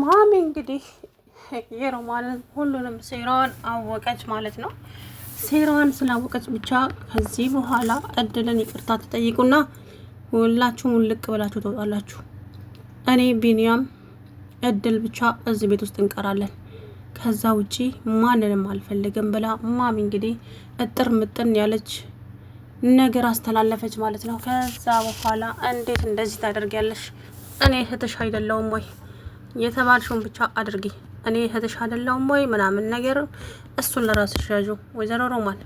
ማሚ እንግዲህ የሮማንን ሁሉንም ሴራዋን አወቀች ማለት ነው። ሴራዋን ስላወቀች ብቻ ከዚህ በኋላ እድልን ይቅርታ ትጠይቁና ሁላችሁም ውልቅ ብላችሁ ትወጣላችሁ። እኔ ቢኒያም እድል ብቻ እዚህ ቤት ውስጥ እንቀራለን፣ ከዛ ውጪ ማንንም አልፈልግም ብላ ማሚ እንግዲህ እጥር ምጥን ያለች ነገር አስተላለፈች ማለት ነው። ከዛ በኋላ እንዴት እንደዚህ ታደርጊያለሽ? እኔ እህትሽ አይደለሁም ወይ? የተባልሽውን ብቻ አድርጊ። እኔ እህትሽ አይደለሁም ወይ ምናምን ነገር እሱን ለራስሽ ያዡ። ወይዘሮ ሮማን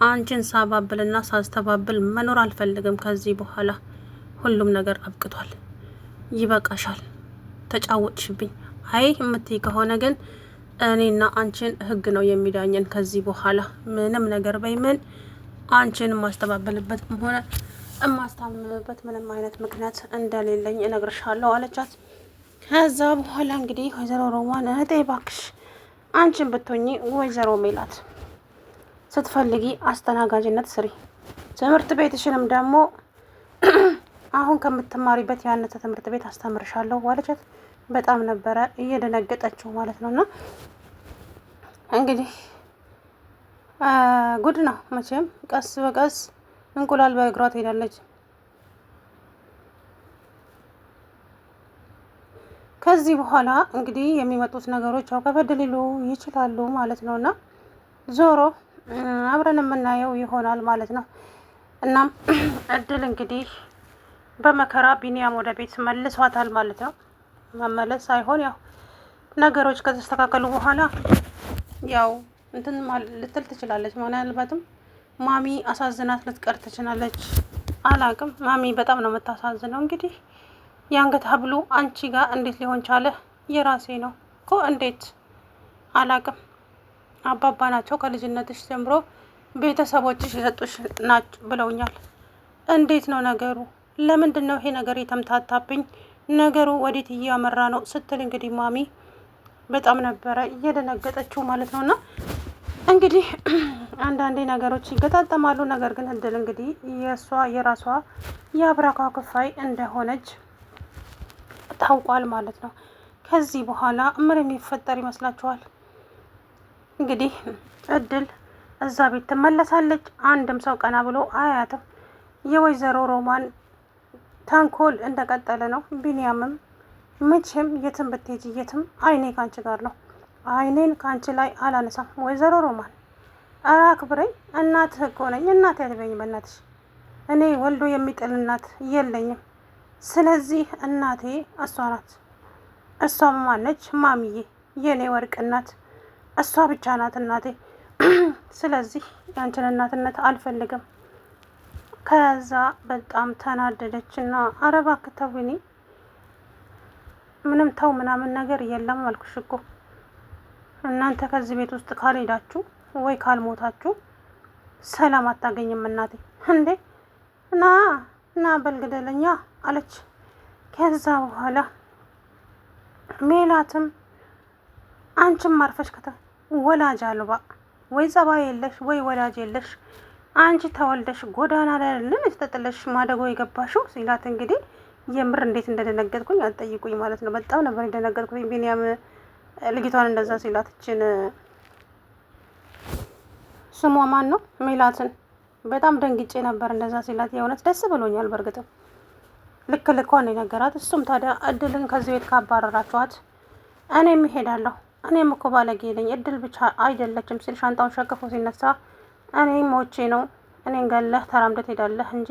አንቺን ሳባብልና ሳስተባብል መኖር አልፈልግም። ከዚህ በኋላ ሁሉም ነገር አብቅቷል። ይበቃሻል። ተጫወትሽብኝ። አይ የምትይ ከሆነ ግን እኔና አንቺን ህግ ነው የሚዳኘን። ከዚህ በኋላ ምንም ነገር በይምን አንቺን የማስተባበልበትም ሆነ የማስታምምበት ምንም አይነት ምክንያት እንደሌለኝ እነግርሻለሁ አለቻት። ከዛ በኋላ እንግዲህ ወይዘሮ ሮማን እህቴ ባክሽ አንቺን ብትሆኚ ወይዘሮ ሜላት ስትፈልጊ አስተናጋጅነት ስሪ፣ ትምህርት ቤትሽንም ደግሞ አሁን ከምትማሪበት ያነሰ ትምህርት ቤት አስተምርሻለሁ አለቻት። በጣም ነበረ እየደነገጠችው ማለት ነው። እና እንግዲህ ጉድ ነው መቼም፣ ቀስ በቀስ እንቁላል በእግሯ ትሄዳለች። ከዚህ በኋላ እንግዲህ የሚመጡት ነገሮች ያው ከበድ ሊሉ ይችላሉ ማለት ነው። እና ዞሮ አብረን የምናየው ይሆናል ማለት ነው። እናም እድል እንግዲህ በመከራ ቢኒያም ወደ ቤት መልሷታል ማለት ነው። መመለስ ሳይሆን ያው ነገሮች ከተስተካከሉ በኋላ ያው እንትን ልትል ትችላለች። ምናልባትም ማሚ አሳዝናት ልትቀር ትችላለች። አላቅም። ማሚ በጣም ነው የምታሳዝነው። እንግዲህ የአንገት ሀብሉ አንቺ ጋር እንዴት ሊሆን ቻለ? የራሴ ነው እኮ እንዴት አላቅም። አባባ ናቸው ከልጅነትሽ ጀምሮ ቤተሰቦችሽ የሰጡሽ ናቸው ብለውኛል። እንዴት ነው ነገሩ? ለምንድን ነው ይሄ ነገር የተምታታብኝ? ነገሩ ወዴት እያመራ ነው ስትል እንግዲህ ማሚ በጣም ነበረ እየደነገጠችው ማለት ነው። እና እንግዲህ አንዳንዴ ነገሮች ይገጣጠማሉ። ነገር ግን እድል እንግዲህ የራሷ የአብራኳ ክፋይ እንደሆነች ታውቋል ማለት ነው። ከዚህ በኋላ ምን የሚፈጠር ይመስላችኋል? እንግዲህ እድል እዛ ቤት ትመለሳለች። አንድም ሰው ቀና ብሎ አያትም። የወይዘሮ ሮማን ተንኮል እንደቀጠለ ነው። ቢኒያምም መቼም የትም ብትሄጂ የትም አይኔ ካንቺ ጋር ነው፣ አይኔን ካንቺ ላይ አላነሳም። ወይዘሮ ሮማን ኧረ አክብረኝ፣ እናትህ እኮ ነኝ። እናት ያትበኝ በእናትሽ። እኔ ወልዶ የሚጥል እናት የለኝም። ስለዚህ እናቴ እሷ ናት። እሷም ማነች? ማሚዬ፣ የኔ ወርቅ እናት እሷ ብቻ ናት እናቴ። ስለዚህ ያንቺን እናትነት አልፈልግም። ከዛ በጣም ተናደደች እና ኧረ እባክህ ተውኝ፣ ምንም ተው ምናምን ነገር የለም አልኩሽ እኮ። እናንተ ከዚህ ቤት ውስጥ ካልሄዳችሁ ወይ ካልሞታችሁ ሰላም አታገኝም እናቴ። እንዴ እና በልግደለኛ አለች። ከዛ በኋላ ሜላትም አንቺም አርፈሽ ወላጅ አልባ ወይ ጸባይ የለሽ ወይ ወላጅ የለሽ፣ አንቺ ተወልደሽ ጎዳና ላይ ተጥለሽ ማደጎ የገባሽው ሲላት እንግዲህ የምር እንዴት እንደደነገጥኩኝ አትጠይቁኝ ማለት ነው። በጣም ነበር የደነገጥኩኝ። ቢኒያም ልጅቷን እንደዛ ሲላት እችን ስሟ ማን ነው? ሜላትን በጣም ደንግጬ ነበር እንደዛ ሲላት። የእውነት ደስ ብሎኛል። በእርግጥም ልክ ልኳን የነገራት እሱም ታዲያ እድልን ከዚህ ቤት ካባረራችኋት እኔም እሄዳለሁ፣ እኔም እኮ ባለጌ ነኝ፣ እድል ብቻ አይደለችም ሲል ሻንጣውን ሸክፎ ሲነሳ እኔም ሞቼ ነው፣ እኔን ገለህ ተራምደህ ትሄዳለህ እንጂ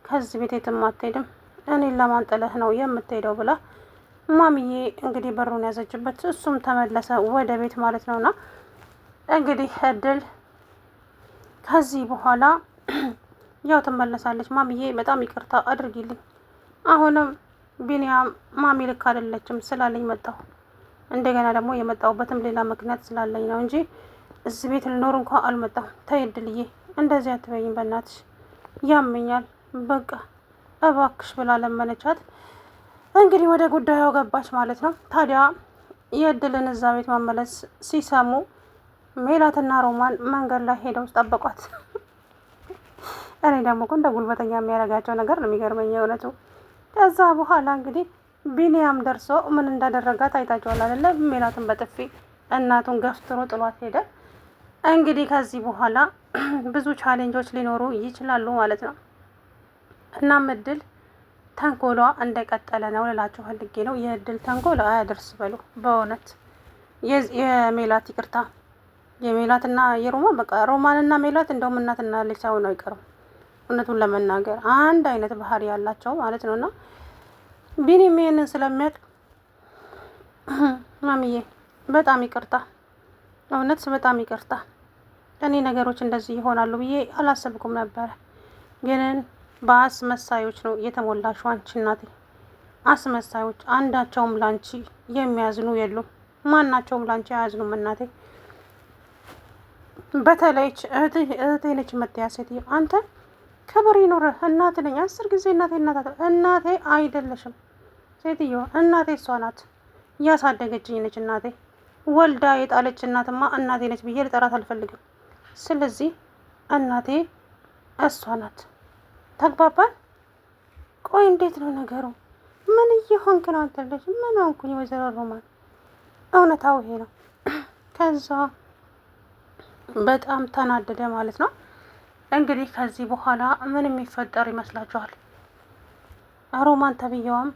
ከዚህ ቤት የትም አትሄድም፣ እኔን ለማንጠለህ ነው የምትሄደው ብላ ማሚዬ እንግዲህ በሩን ያዘችበት። እሱም ተመለሰ ወደ ቤት ማለት ነውና እንግዲህ እድል ከዚህ በኋላ ያው ትመለሳለች። ማሚዬ በጣም ይቅርታ አድርጊልኝ፣ አሁንም ቢኒያም ማሚ ልክ አይደለችም ስላለኝ መጣሁ። እንደገና ደግሞ የመጣሁበትም ሌላ ምክንያት ስላለኝ ነው እንጂ እዚህ ቤት ልኖር እንኳን አልመጣሁም። ተይ እድልዬ እንደዚህ አትበይኝ በእናትሽ፣ ያመኛል፣ በቃ እባክሽ ብላ ለመነቻት። እንግዲህ ወደ ጉዳዩ ገባች ማለት ነው። ታዲያ የእድልን እዛ ቤት መመለስ ሲሰሙ ሜላትና ሮማን መንገድ ላይ ሄደው ጠበቋት። እኔ ደግሞ እንደ ጉልበተኛ የሚያደርጋቸው ነገር ነው የሚገርመኝ እውነቱ። ከዛ በኋላ እንግዲህ ቢኒያም ደርሶ ምን እንዳደረጋት አይታችኋል አይደለ? ሜላትን በጥፊ እናቱን ገፍትሮ ጥሏት ሄደ። እንግዲህ ከዚህ በኋላ ብዙ ቻሌንጆች ሊኖሩ ይችላሉ ማለት ነው። እናም እድል ተንኮሏ እንደቀጠለ ነው ልላችሁ ፈልጌ ነው። የእድል ተንኮል አያደርስ በሉ በእውነት የሜላት ይቅርታ፣ የሜላትና የሮማን በቃ ሮማንና ሜላት እንደውም እናትና ልጅ ሳይሆኑ አይቀርም። እውነቱን ለመናገር አንድ አይነት ባህሪ ያላቸው ማለት ነው። እና ቢኒም ይሄንን ስለሚያውቅ ማሚዬ በጣም ይቅርታ፣ እውነት በጣም ይቅርታ። እኔ ነገሮች እንደዚህ ይሆናሉ ብዬ አላሰብኩም ነበረ። ግን በአስመሳዮች ነው የተሞላሽው አንቺ እናቴ። አስመሳዮች አንዳቸውም ላንቺ የሚያዝኑ የሉም። ማናቸውም ላንቺ አያዝኑም እናቴ። በተለይ እህቴ ነች የምትያ ሴትዮ፣ አንተ ክብር ይኑርህ። እናት ነኝ 10 ጊዜ እናቴ አይደለሽም ሴትዮ፣ እናቴ እሷ ናት። እያሳደገችኝ ነች እናቴ። ወልዳ የጣለች እናትማ እናቴ ነች ብዬ ልጠራት አልፈልግም። ስለዚህ እናቴ እሷ ናት። ተግባባን? ቆይ እንዴት ነው ነገሩ? ምን እየሆንክ ነው አንተ ልጅ? ምን ሆንኩኝ? ወይዘሮ ሮማን እውነታው ይሄ ነው። ከዛ በጣም ተናደደ ማለት ነው። እንግዲህ ከዚህ በኋላ ምን የሚፈጠር ይመስላችኋል? ሮማን ተብዬዋም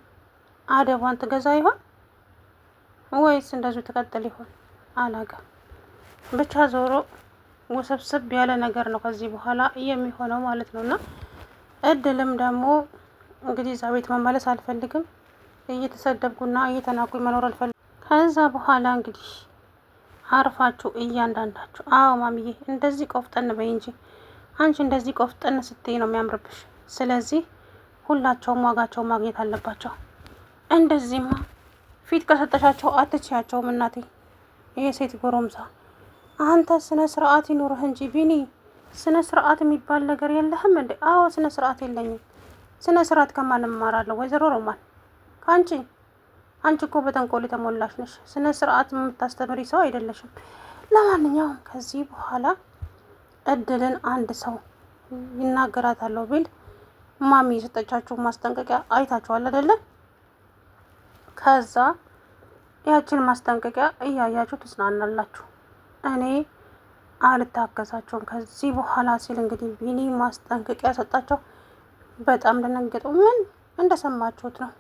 አደቧን ትገዛ ይሆን ወይስ እንደዚሁ ትቀጥል ይሆን? አላውቅም። ብቻ ዞሮ ውስብስብ ያለ ነገር ነው ከዚህ በኋላ የሚሆነው ማለት ነው። እና እድልም ደግሞ እንግዲህ እዛ ቤት መመለስ አልፈልግም፣ እየተሰደብኩና እየተናኩኝ መኖር አልፈልግም። ከዛ በኋላ እንግዲህ አርፋችሁ እያንዳንዳችሁ፣ አዎ ማሚዬ እንደዚህ ቆፍጠን በይ እንጂ አንቺ እንደዚህ ቆፍጠን ስትይ ነው የሚያምርብሽ። ስለዚህ ሁላቸውም ዋጋቸው ማግኘት አለባቸው። እንደዚህማ ፊት ከሰጠሻቸው አትችያቸውም እናቴ። ይሄ ሴት ጎረምሳ፣ አንተ ስነ ስርዓት ይኑርህ እንጂ ቢኒ፣ ስነ ስርዓት የሚባል ነገር የለህም እንዴ? አዎ ስነ ስርዓት የለኝም። ስነ ስርዓት ከማን እማራለሁ? ወይዘሮ ሮማን ከአንቺ። አንቺ እኮ በተንኮል የተሞላሽ ነሽ። ስነ ስርዓት የምታስተምሪ ሰው አይደለሽም። ለማንኛውም ከዚህ በኋላ እድልን አንድ ሰው ይናገራታለሁ ቢል ማሚ የሰጠቻችሁ ማስጠንቀቂያ አይታችኋል አይደለ? ከዛ ያችን ማስጠንቀቂያ እያያችሁ ትጽናናላችሁ። እኔ አልታገሳቸውም ከዚህ በኋላ ሲል እንግዲህ ቢኒ ማስጠንቀቂያ ሰጣቸው። በጣም ደነገጡ። ምን እንደሰማችሁት ነው።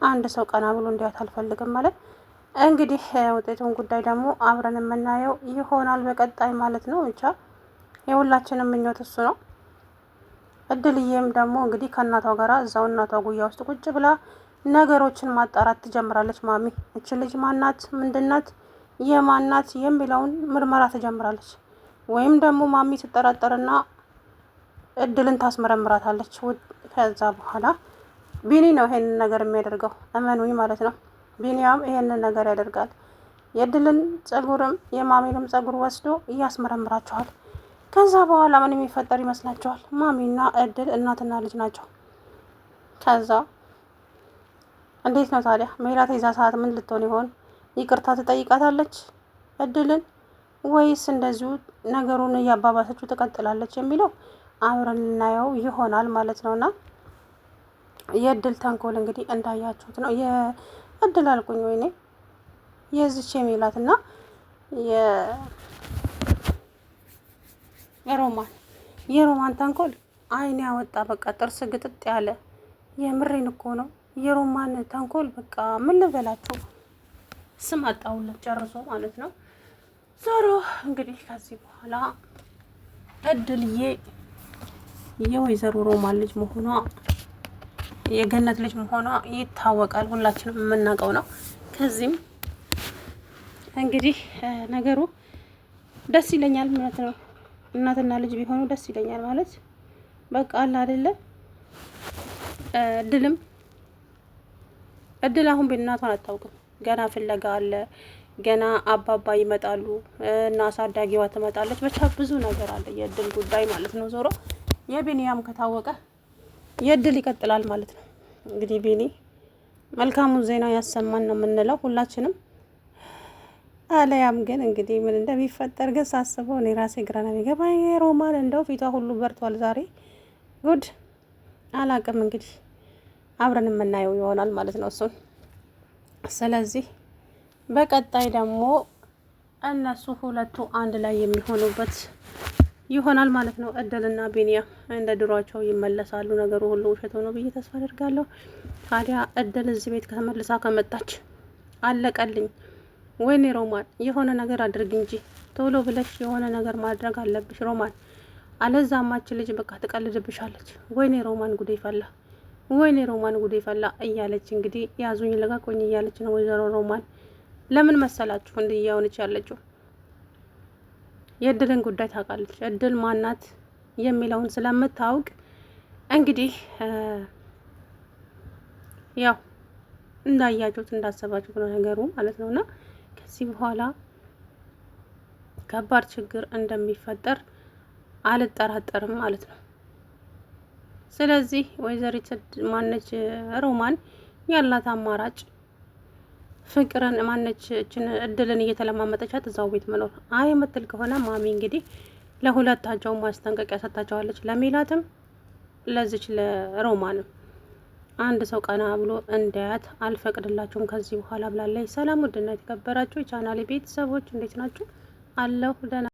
አንድ ሰው ቀና ብሎ እንዲያት አልፈልግም ማለት እንግዲህ ውጤቱን ጉዳይ ደግሞ አብረን የምናየው ይሆናል በቀጣይ ማለት ነው። ብቻ የሁላችንም ምኞት እሱ ነው። እድልዬም ደግሞ እንግዲህ ከእናቷ ጋር እዛው እናቷ ጉያ ውስጥ ቁጭ ብላ ነገሮችን ማጣራት ትጀምራለች። ማሚ እች ልጅ ማናት፣ ምንድናት፣ የማናት የሚለውን ምርመራ ትጀምራለች። ወይም ደግሞ ማሚ ትጠራጠርና እድልን ታስመረምራታለች። ከዛ በኋላ ቢኒ ነው ይሄንን ነገር የሚያደርገው፣ እመኑኝ ማለት ነው። ቢኒያም ይሄንን ነገር ያደርጋል። የእድልን ጸጉርም የማሚንም ጸጉር ወስዶ እያስመረምራቸዋል። ከዛ በኋላ ምን የሚፈጠር ይመስላችኋል? ማሚና እድል እናትና ልጅ ናቸው። ከዛ እንዴት ነው ታዲያ ሜላት የዛ ሰዓት ምን ልትሆን ይሆን? ይቅርታ ትጠይቃታለች እድልን ወይስ እንደዚሁ ነገሩን እያባባሰችው ትቀጥላለች የሚለው አብረን ልናየው ይሆናል ማለት ነውና የእድል ተንኮል እንግዲህ እንዳያችሁት ነው። የእድል አልኩኝ ወይኔ የዚች ሜላትና የሮማን ተንኮል አይን ያወጣ በቃ ጥርስ ግጥጥ ያለ የምሬን እኮ ነው። የሮማን ተንኮል በቃ ምን ልበላችሁ ስም አጣውለት ጨርሶ ማለት ነው። ዞሮ እንግዲህ ከዚህ በኋላ እድልዬ የወይዘሮ ሮማን ልጅ መሆኗ የገነት ልጅ መሆኗ ይታወቃል። ሁላችንም የምናውቀው ነው። ከዚህም እንግዲህ ነገሩ ደስ ይለኛል ማለት ነው። እናትና ልጅ ቢሆኑ ደስ ይለኛል ማለት በቃ አለ አይደለ? እድል አሁን በእናቷን አታውቅም። ገና ፍለጋ አለ። ገና አባባ ይመጣሉ እና አሳዳጊዋ ትመጣለች። ብቻ ብዙ ነገር አለ የእድል ጉዳይ ማለት ነው። ዞሮ የቢኒያም ከታወቀ የእድል ይቀጥላል ማለት ነው። እንግዲህ ቢኒ መልካሙን ዜና ያሰማን ነው የምንለው ሁላችንም። አለያም ግን እንግዲህ ምን እንደሚፈጠር ግን ሳስበው እኔ ራሴ ግራ ነው የሚገባኝ። ሮማን እንደው ፊቷ ሁሉ በርቷል ዛሬ። ጉድ አላቅም እንግዲህ አብረን የምናየው ይሆናል ማለት ነው እሱን። ስለዚህ በቀጣይ ደግሞ እነሱ ሁለቱ አንድ ላይ የሚሆኑበት ይሆናል ማለት ነው። እድልና ቢኒያም እንደ ድሯቸው ይመለሳሉ። ነገሩ ሁሉ ውሸት ሆኖ ብዬ ተስፋ አደርጋለሁ። ታዲያ እድል እዚህ ቤት ከተመልሳ ከመጣች አለቀልኝ። ወይኔ ሮማን የሆነ ነገር አድርግ እንጂ ቶሎ ብለሽ የሆነ ነገር ማድረግ አለብሽ ሮማን፣ አለዛማች ልጅ በቃ ትቀልድብሻለች። ወይኔ ሮማን ጉዴ ፈላ፣ ወይኔ ሮማን ጉዴ ፈላ እያለች እንግዲህ ያዙኝ ልቀቁኝ እያለች ነው ወይዘሮ ሮማን። ለምን መሰላችሁ እንዲህ እያሆነች ያለችው? የእድልን ጉዳይ ታውቃለች። እድል ማናት የሚለውን ስለምታውቅ እንግዲህ ያው እንዳያችሁት እንዳሰባችሁት ነው ነገሩ ማለት ነውና ከዚህ በኋላ ከባድ ችግር እንደሚፈጠር አልጠራጠርም ማለት ነው። ስለዚህ ወይዘሪት ማነች ሮማን ያላት አማራጭ ፍቅርን ማነች እችን እድልን እየተለማመጠቻት እዛው ቤት መኖር። አይ የምትል ከሆነ ማሚ እንግዲህ ለሁለታቸው ማስጠንቀቂያ ሰጥታቸዋለች። ለሜላትም ለዚች ለሮማንም አንድ ሰው ቀና ብሎ እንዳያት አልፈቅድላችሁም ከዚህ በኋላ ብላለች። ሰላም ውድና የተከበራችሁ የቻናሌ ቤተሰቦች እንዴት ናችሁ? አለሁ ደህና